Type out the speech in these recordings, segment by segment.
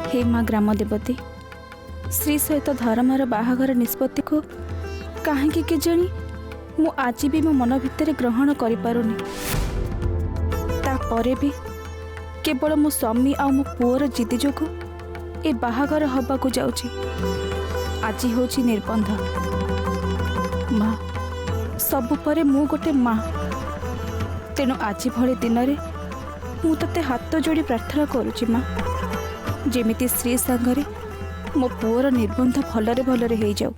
हे माँ ग्राम देवती श्री सहित धर्मर बाहाघर निष्पत्ति को कहीं के जानी मु आज भी मो मन भितर ग्रहण करें भी केवल मो स्वामी आ मो पुअर जिद जो ए बाहाघर हवा को जाऊची आज हूँ निर्बंध माँ सबु परे मु गोटे माँ तेणु आज भली दिन में मु तते हाथ जोड़ी प्रार्थना करुची माँ जेमिति श्री सांगरे मो पुअर निर्बंध भलरे भलरे हो जाऊ।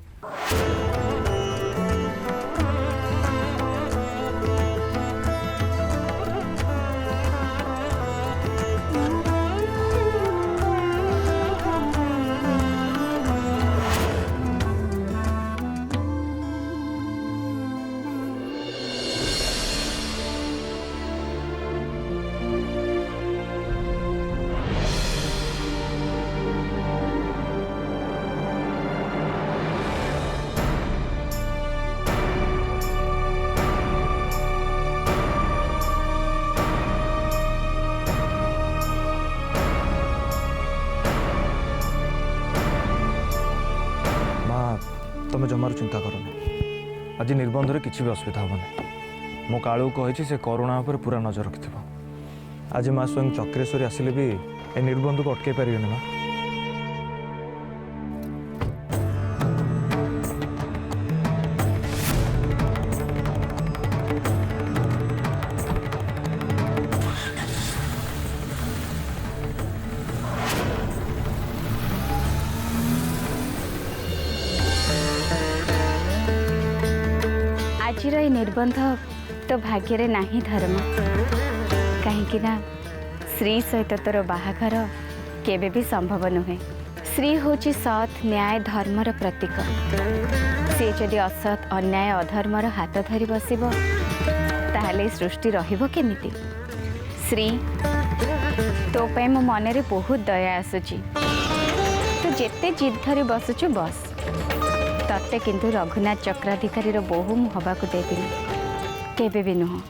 तुम जमार चिंता करना आज निर्बंध रे किसी भी असुविधा हेनी मो कालू कही से करुणा पर पूरा नजर रखि आज माँ स्वयं चक्रेश्वरी आसिले भी ए निर्बंध को अटकई पारे माँ। आज निर्बंध तो भाग्य नहीं धर्म कहीं श्री सहित तोर बाहाघर केबे भी संभव नुहे। श्री होची सत न्याय धर्मर प्रतीक सी जदि असत अन्याय अधर्मर हाथ धरी बसिब ताहले सृष्टि रहिबो केमिति। श्री तो पे मो मन रे बहुत दया आसुची तो जेते जिद धरी बसुचु बस तत्ते किंतु रघुनाथ चक्राधिकारी बोहू मु हवा को देविनी केबे भी नुह।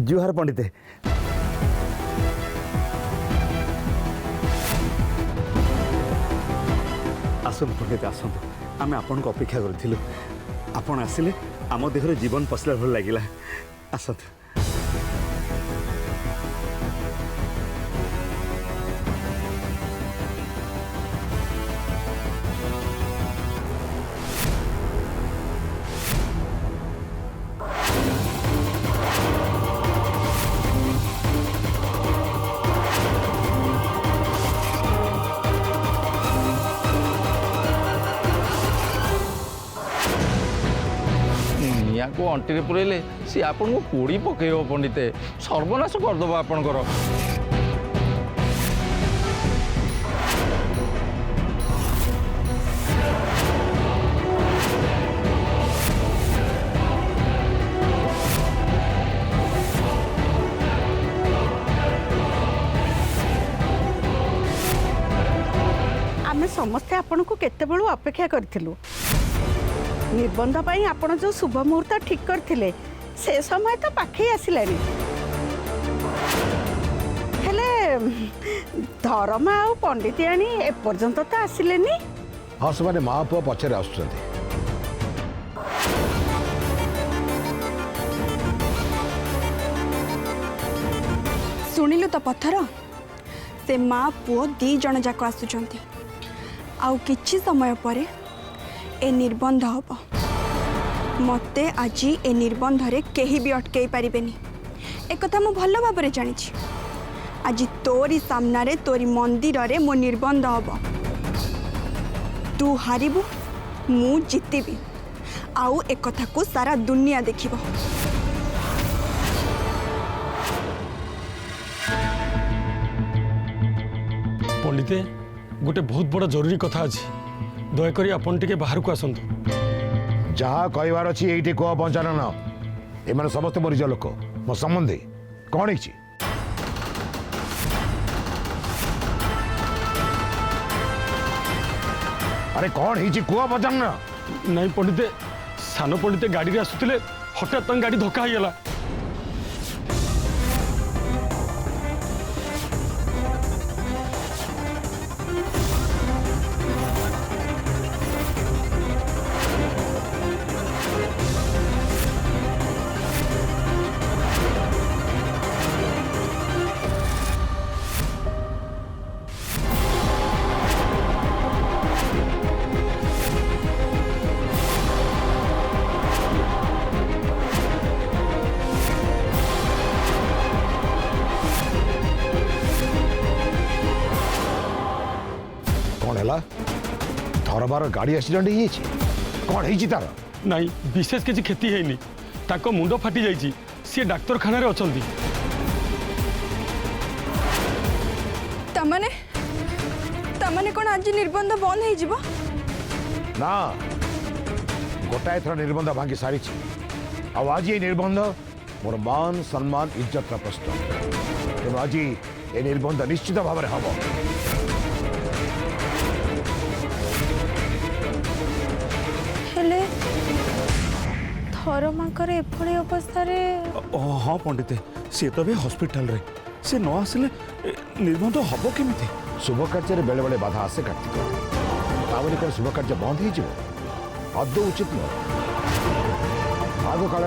जुहार पंडित आसतु पंडित आसतु आम आपन को अपेक्षा करूँ आपण आसिले आम देहर जीवन पसला भल लगिला आसतु। को अंटी पुरेले सी आपन को पोड़ी पकेइबो पंडिते सर्वनाश करदेव आपणकर। आमे समस्ते आपण को केते बेलू अपेक्षा करथिलु निबंध पाई आपण जो शुभ मुहूर्त ठीक करथिले से समय तो पाखे आसिलानी हेले धर्मा आ पंडितियाणी ए पर्यंत तो आसिलेनी। हाँ से माँ पुआ पचर आस शुणिलु तो पत्थर से माँ पुओ दी जन जाक आसुचंती आउ किछि समय परे ए निर्बंध हब मते आज ए निर्बंध रे केही भी अटकई पारिबेनी एक कथा मु भल भाव रे जानि छी। आज तोरी सामना रे तोरी मंदिर रे मो निर्बंध हब तू हारिबु मु जितिबी आउ एक कथा को सारा दुनिया देखिबो। पंडिते गोटे बहुत बड़ा जरूरी कथा अच्छी दयाकोरी आपन टिके बाहर को आसतु। जहाँ कहबार अच्छी ये कह पंचानन एम समस्त मरीज लोक मो संबंधी कौन है अरे कौन है कह पंचानन। नहीं पंडिते सान पंडिते गाड़ी रे आसुतिले हठात तंग गाड़ी धक्का होगला। धरबार गाड़ी एक्सीडेंट कौन है तार नहीं विशेष किसी क्षति है ताको मुंड फाटी जाइए सी डाक्तरखाना रे अछंती। तमने तमने कोन आज निर्बंध बंद हो जिवो ना गोटाए थर निर्बंध भांगी सारी आज ये निर्बंध मोर मान सम्मान इज्जत का प्रश्न तेणु आज ये निर्बंध निश्चित भाव में हम हेले धरमाकर एभली अवस्था रे हाँ पंडिते सी तो भी हॉस्पिटल रे से न आसिले निर्बंध हम केमिति। शुभ कार्य बेले बेले बाधा आसे कार्तिक कौन शुभ कार्य बंद हो आदौ उचित नुह। आग काल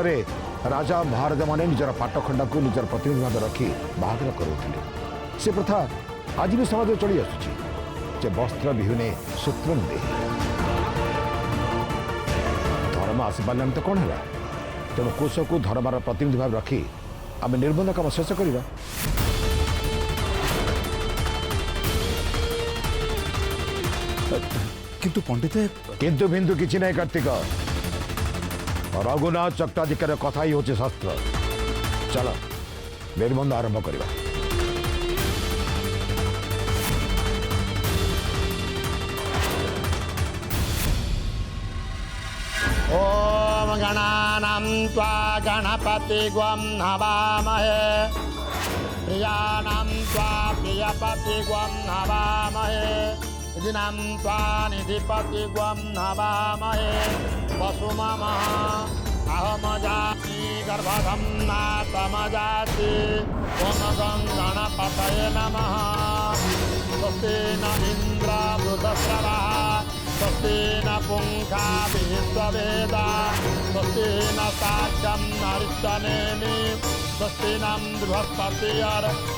राजा महाराजा माने निजर पाटखंडा को निजर प्रतिनिधि भाव रखी बाहागर करुले से प्रथा आज भी समाज चली आसुची वस्त्र विहुने सूत्र दे धर्म आसीपारानी तो कौन है तेणु कोश को धर्मार प्रतिनिधि भाव रखी आम निर्बंध कम शेष करवा। किंतु पंडिते किंतु बिंदु किसी नहीं कार्तिक रघुनाथ चट्टाधिकार कथा ही होचे शास्त्र। चलो निर्बंध आरंभ करवा। ओम गणानां त्वा गणपति ग्वं हवामहे प्रियाणां त्वा प्रियपति ग्वं हवामहे निधिनां त्वा निधिपति ग्वं हवामहे वसुममः अहमजाति गर्भधं नातमजाति ओम गं गणपतये नमः। स्वस्ति न इन्द्र वृद्धश्रवः स्वस्ति न पुंखा विश्ववेदा स्वस्ति न साक्ष्यं नरिष्टनेमि स्वस्ति न बृहस्पतिर्दधातु।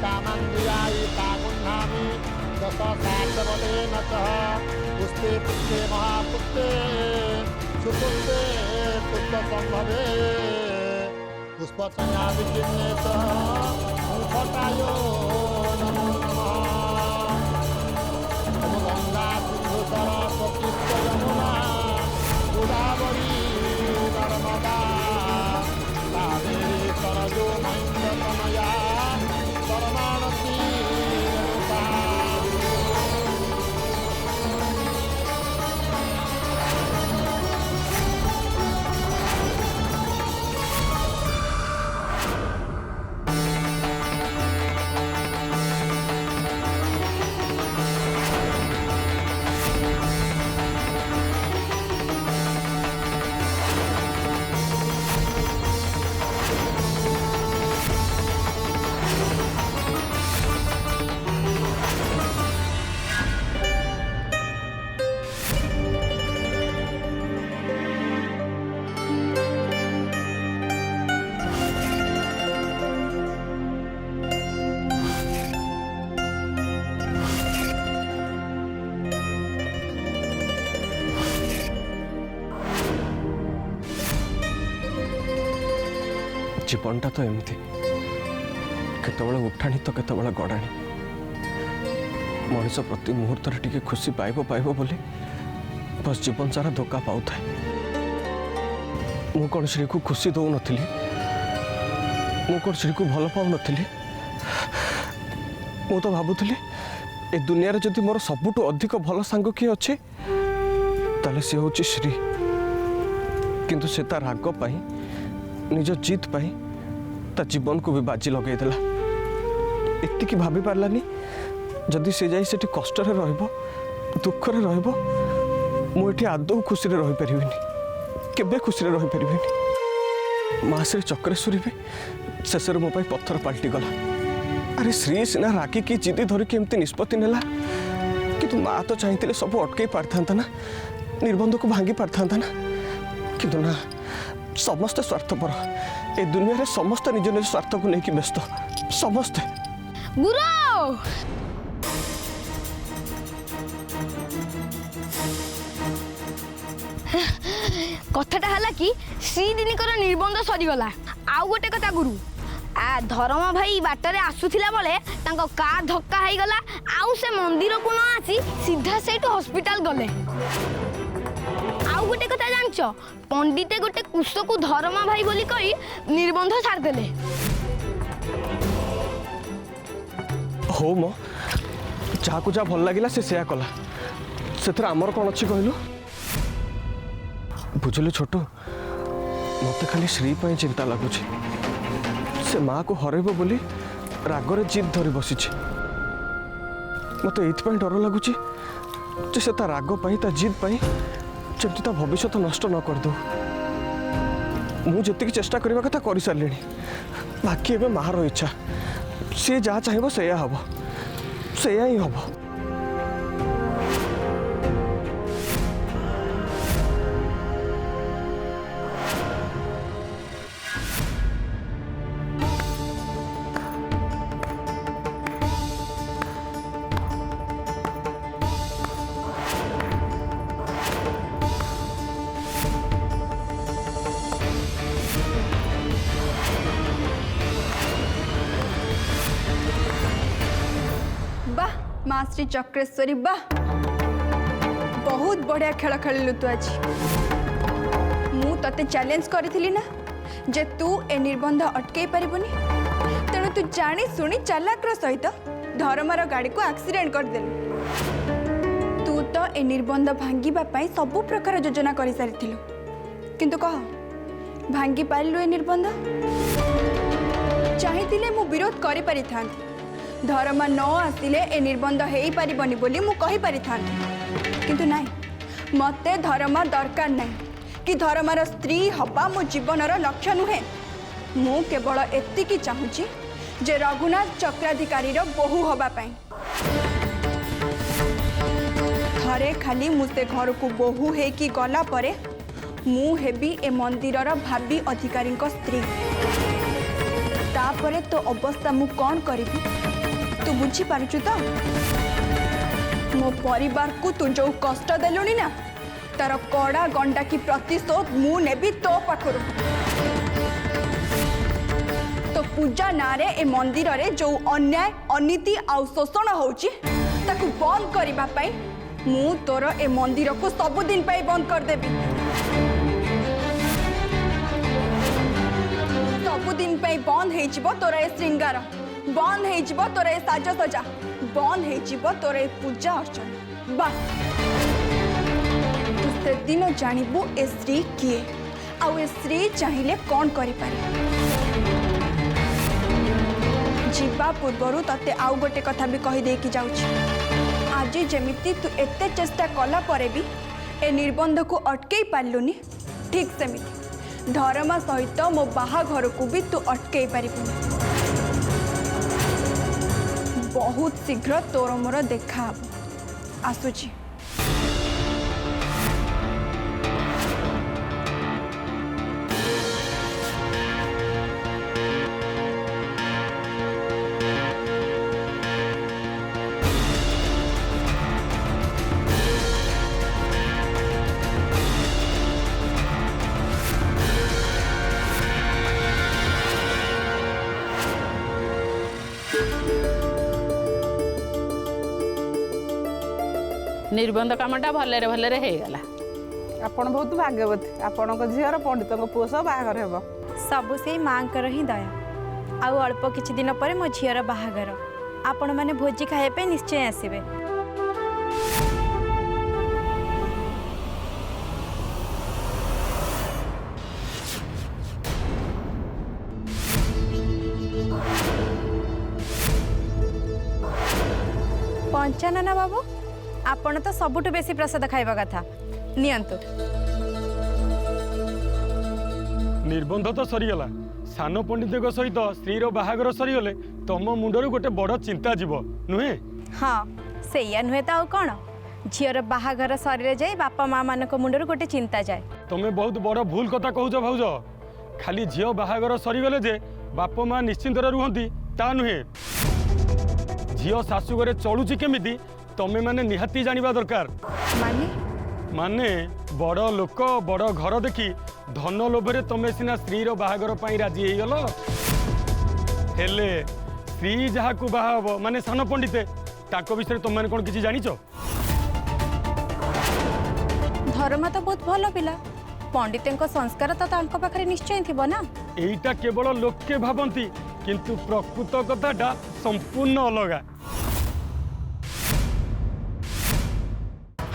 कामन्दियायिता गुह्णामि दशसाध्यवदेन च पुष्पे पुष्पे महापुष्पे सुपुष्पे पुष्पसम्भवे पुष्पचया विकीर्णे च मुखटायो नमो नमः गंगा सिंधु सरस्वती यमुना गोदावरी नर्मदा कावेरी सरजो महेन्द्रतनया परमाणसी रेणुका। जीवनटा तो एमती केतबेले उठाणी तो केतबेले गड़ाणी मनीष प्रति मुहूर्त टिके खुशी पाइब पाइब बोली बस जीवन सारा धोखा पाऊ था। मु कौन श्री को खुशी दौ नी मु कौन श्री को भल पाऊ नी मु तो भावुली ए दुनिया रे जदि मोर सबुठु अधिक भल सांग किए अच्छे ताले से हूँ श्री किंतु से ता राग पाई निज जीत पाई ता जीवन को भी बाजी लगे देला। एतिकी भाभी पारलानी जदि से जाई सेठी कष्ट रे रहइबो दुख रे रहइबो मु एठी आदौ खुशी रे रहि परिबिनी केबे खुशी रे रहि परिबिनी। मां श्री चक्रेश्वरी भी शेष मो पाई पत्थर पलटि गला। अरे श्री सिना रागी की जिदी धर के एमती निष्पत्ति नेला किंतु माँ तो चाहिए सब अटकई पारथा ना निबंध को भांगी पारथा ना किंतु ना समस्ते स्वार्थपर ए दुनिया रे समस्त निज निज स्वार्थ को लेकिन व्यस्त समस्ते। गुरु कथाटा हला कि श्रीदिनीकर निबंध सरीगला। आउ गोटे कथा गुरु धर्म भाई बाटर आसुला बेले कार धक्का हो गला आउ से मंदिर को न आसी सीधा से हॉस्पिटल गले। आउ गोटे कथा जानछ पंडिते गोटे कुश को धर्म भाई बोली कही निबंध छाड़देले। हो मो जहाँ को जहाँ भल लगे से कला से आमर कौन अच्छी कहलु बुझलु छोटू मत खाली श्री पर चिंता लगुच से माँ को हरब बोली रागरे जिद धरी बसी मत ये डर लगुच से ता राग पाई ता जिद पाई जमी ता भविष्य नष्ट न कर दो। मुझे चेष्टा करने कथा कर सारे बाकी एवं मार इच्छा सी जहाँ चाहिए से हम से ही हम। माँ श्री चक्रेश्वरी वाह बहुत बढ़िया खेल खेलु तू आज। मु तते चैलेंज करी ना जे तू ए निबंध अटकई पारिबुनी तेणु तू जानी सुनी चालाकर सहित धर्मर गाड़ी को एक्सीडेंट कर देलु। तू तो ए निबंध भांगिबा पई सब प्रकार योजना करि सारिथिलु किंतु कह भांगी पारिलु ए निबंध चाहिए मु विरोध करि पारि थांती धर्म न आसिले ए निबंध हेई पारिबनी बोली मु कहि पारि थांती किंतु नाही मते धर्म दरकार नाही कि धर्मर स्त्री हवा मो जीवनर लक्ष्य नुहे। मु केवल एतिकी चाहूची जे रघुनाथ चक्राधिकारी बोहू हवा पाई थरे खाली मुझे घर को बोहू है कि गला परे मु हेबी ए मंदिरर भावी अधिकारी स्त्री तापरे तो अवस्था मु कौन करी तू बुझी पारुचु तो मो परिवार को तू जो कष्ट देलुनी ना तार कड़ा गंडा की प्रतिशोध मु नेबी तो पाखरु तो पूजा नारे ए मंदिर रे जो अन्याय अनीति आउ शोषण होउची ताकू बंद करिबा पई मु तोर ए मंदिर को सब दिन पई बंद कर देबी सब दिन पई बंद हे जिवो तोर ए श्रृंगार बंद हे जिवो तोर ए साजसजा बंद हे जिवो तोर ए पूजा अर्चना बस तू से दिन जानिबू ए श्री किए आउ ए श्री चाहिले कौन करि पारे जीवा पूर्वर तते आउ गोटे कथा भी कही दे कि जाउछि आज जेमिति तू एते चेष्टा कला परे भी ए निर्बंध को अटकई पारलुनी ठीक सेमिति धर्मा सहित मो बाहाघर को भी तू अटकई पारिबुनी बहुत शीघ्र तोर मोर देखा आसुची निबंध कामटा भलरे भलरे हो गला आपण बहुत भाग्यवती आपण झीर पंडित पुओ सब बाहागर हेब सबु से मांकर ही दया आउ अल्प किछि दिन पर मो झीर बाहागर आपण माने भोजी खाए पे निश्चय आसीबे पंचानना बाबू आपण तो सबुठु बेसी प्रसाद खाइबा कथा नियंतु निबंध तो सरीगला सान पंडित सहित स्त्री बाहागर सरीगले तम मुंडर गोटे बड़ चिंता जीव नुहे हाँ सैया नुहे तो आउ कौन झीर बाहागर सरीरे जाए बापा माँ मान मुंडर गोटे चिंता जाए तमे बहुत बड़ भूल कथा कहूछ भाउज खाली झील बाहागर सरीगले जे बाप माँ निश्चिंत रुहंती ता नुहे झील शाशु घरे चलुची केमिति तमे माने निहाती जानिबा दरकार माने बड़ लोक बड़ घर देखी धन लोभरे तमे सिना स्त्री बाहागर पाई राजी हो गल हेले स्त्री जहा को बाहाब माने सान पंडिते ताको विषय तुम मैंने कौन किसी जानिच धर्म तो बहुत भल पिला पंडित संस्कार तो तांको पाखरे निश्चय थिबो ना एईटा केवल लोके भाबंती किंतु प्रकृत कथाटा संपूर्ण अलगा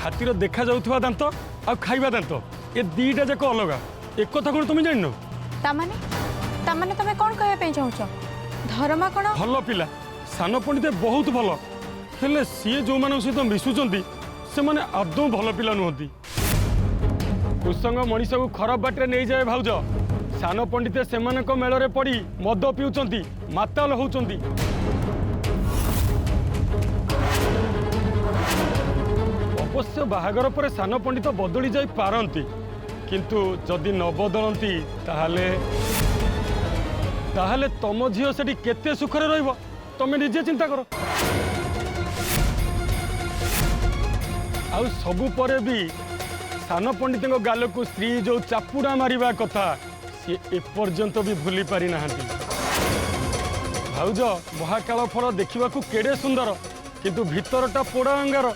हाथीर देखा जाउथवा दांत आ खाइबा दांत ए दीटा जाक अलगा एक कथा कोन तुम जानिनो तामाने तमे कोन कहया पे चाहछो धर्म कोन भल पिला सान पंडित बहुत भल हेले सी जो मान सहित मिशुचंती से माने आदौ भल पिला नुहंती कुसंग मनीष को खराब बाटे नहीं जाए भाउज सान पंडित से मेल पड़ी मद पिउचंती माताल होउचंती अवश्य बाहागर पर सान पंडित बदली जाई पारंती किंतु जदि न बदलती ताहले ताहले तम झील सेठी केते सुखरे रहिबो तमे निजे चिंता करो आउ सबु परे भी सान पंडित गाल को स्त्री जो चापुड़ा मारिबा कथा सी एपर्यंत भी भूली पारि नाहंती भाउज महाकाल फल देखा केड़े सुंदर किंतु भीतरटा पोड़ा अंगार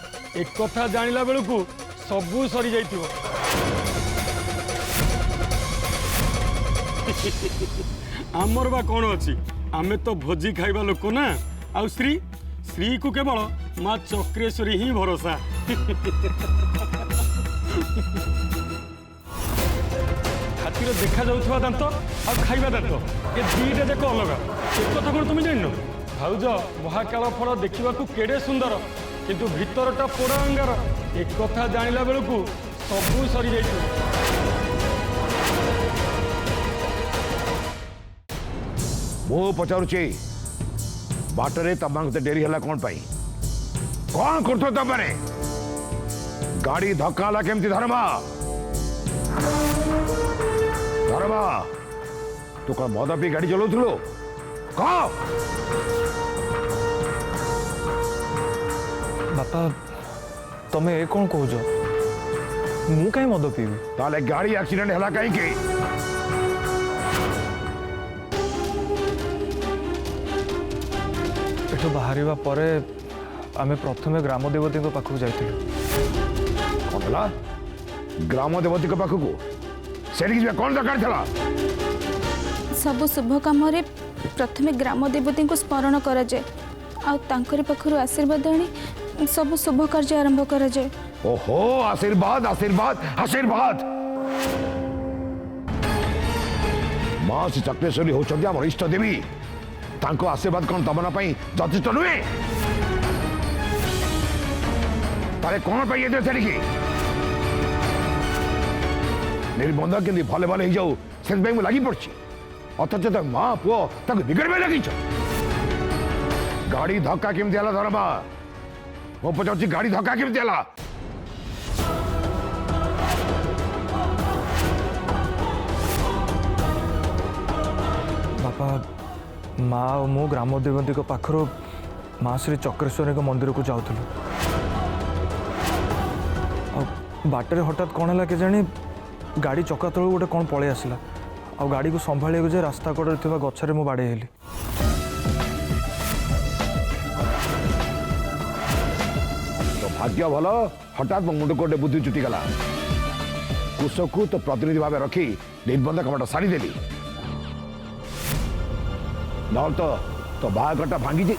एक कथा जानिला बेलू सबू सरी जाइथिबो आमर बा कौन अच्छी आमे तो भोजी खाइबा लोक ना आउ स्त्री स्त्री को केवल माँ चक्रेश्वरी ही भरोसा हाथीर देखा जाउथवा दांत आ खाइबा दांत ए दीटा जाक अलगा एक कथा कोन तुम जानिनो भाउज महाकाल फल देखा केड़े सुंदर किंतु भीतरटा पोड़ा अंगार एक कथा जानिला बेलू सबू सरी जाइथिबो मु पचारुची बाटरे तमांग डेरी है कौन पाई कौन करथो तमरे गाड़ी धक्काला केमती धर्मा धर्मा तू कौन मद पी गाड़ी चलाउथलो कह ବାପା ତମେ ଏ କ'ଣ କହୁଛ? ମୁଁ କାହିଁ ମଦ ପିଇବି? ତାହେଲେ ଗାଡ଼ି ଆକ୍ସିଡେଣ୍ଟ ହେଲା କାହିଁକି? ଏଠୁ ବାହାରିବା ପରେ ଆମେ ପ୍ରଥମେ ଗ୍ରାମ ଦେବତୀଙ୍କ ପାଖକୁ ଯାଇଥିଲୁ। କ'ଣ ହେଲା? ଗ୍ରାମ ଦେବତୀଙ୍କ ପାଖକୁ ସେଠିକି ଯିବା କ'ଣ ଦରକାର ଥିଲା? ସବୁ ଶୁଭ କାମରେ ପ୍ରଥମେ ଗ୍ରାମ ଦେବତୀଙ୍କୁ ସ୍ମରଣ କରାଯାଏ ଆଉ ତାଙ୍କରି ପାଖରୁ ଆଶୀର୍ବାଦ ଆଣି ସବୁ ଶୁଭ କାର୍ଯ୍ୟ ଆରମ୍ଭ କରାଯାଏ। ଓହୋ, ଆଶୀର୍ବାଦ ଆଶୀର୍ବାଦ ଆଶୀର୍ବାଦ। ମା ଶ୍ରୀ ଚକ୍ରେଶ୍ୱରୀ ହେଉଛନ୍ତି ଆମର ଇଷ୍ଟ ଦେବୀ। ତାଙ୍କ ଆଶୀର୍ବାଦ କ'ଣ ତମନା ପାଇଁ ଯଥେଷ୍ଟ ନୁହେଁ? ତାହେଲେ କ'ଣ ପାଇଁ ଯାଇଥିଲେ ସେଠିକି? ନିର୍ବନ୍ଧ କେମିତି ଭଲ ଭଲ ହେଇଯାଉ ସେଥିପାଇଁ ମୁଁ ଲାଗି ପଡ଼ିଛି, ଅଥଚ ତ ମା ପୁଅ ତାକୁ ବିଗଡ଼ିବାରେ ଲାଗିଛ। ଗାଡ଼ି ଧକ୍କା କେମିତି ହେଲା ଧର୍ମା? ମୁଁ ପଚାରୁଛି ଗାଡ଼ି ଧକ୍କା କେମିତି ହେଲା? ବାପା ମା ଆଉ ମୁଁ ଗ୍ରାମ ଦେବତୀଙ୍କ ପାଖରୁ ମା ଶ୍ରୀ ଚକ୍ରେଶ୍ୱରୀଙ୍କ ମନ୍ଦିରକୁ ଯାଉଥିଲୁ। ଆଉ ବାଟରେ ହଠାତ୍ କ'ଣ ହେଲା କେଜାଣି ଗାଡ଼ି ଚକା ତଳୁ ଗୋଟେ କ'ଣ ପଳେଇ ଆସିଲା ଆଉ ଗାଡ଼ିକୁ ସମ୍ଭାଳିବାକୁ ଯାଇ ରାସ୍ତା କଡ଼ରେ ଥିବା ଗଛରେ ମୁଁ ବାଡ଼େଇ ହେଲି। ତ ଭାଗ୍ୟ ଭଲ, ହଠାତ୍ ମୋ ମୁଣ୍ଡକୁ ଗୋଟେ ବୁଦ୍ଧି ଚୁଟିଗଲା। କୁଶକୁ ତ ପ୍ରତିନିଧି ଭାବେ ରଖି ନିର୍ବନ୍ଧ କାମଟା ସାରିଦେଲି, ନହେଲେ ତ ବାହାଘରଟା ଭାଙ୍ଗିଛି।